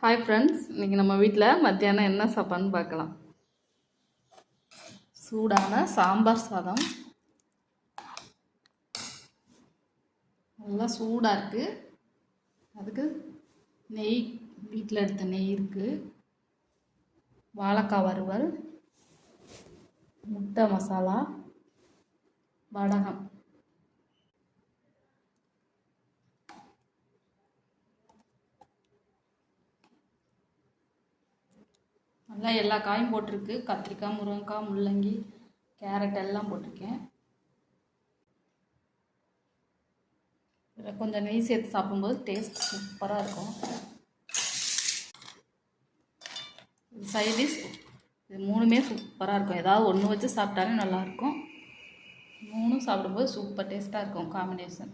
Hi friends, இன்றைக்கி நம்ம வீட்டில் மத்தியானம் என்ன சாப்பாடுன்னு பார்க்கலாம். சூடான சாம்பார் சாதம். நல்லா சூடாக இருக்குது. அதுக்கு நெய், வீட்டில் எடுத்த நெய் இருக்குது. வாழைக்காய் வறுவல், முட்டை மசாலா, வடகம். நல்லா எல்லா காயும் போட்டிருக்கு. கத்திரிக்காய், முருங்கைக்காய், முள்ளங்கி, கேரட் எல்லாம் போட்டிருக்கேன். இதில் கொஞ்சம் நெய் சேர்த்து சாப்பிடும்போது டேஸ்ட் சூப்பராக இருக்கும். சைடிஷ் இது மூணுமே சூப்பராக இருக்கும். ஏதாவது ஒன்று வச்சு சாப்பிட்டாலே நல்லாயிருக்கும். மூணும் சாப்பிடும்போது சூப்பர் டேஸ்ட்டாக இருக்கும் காம்பினேஷன்.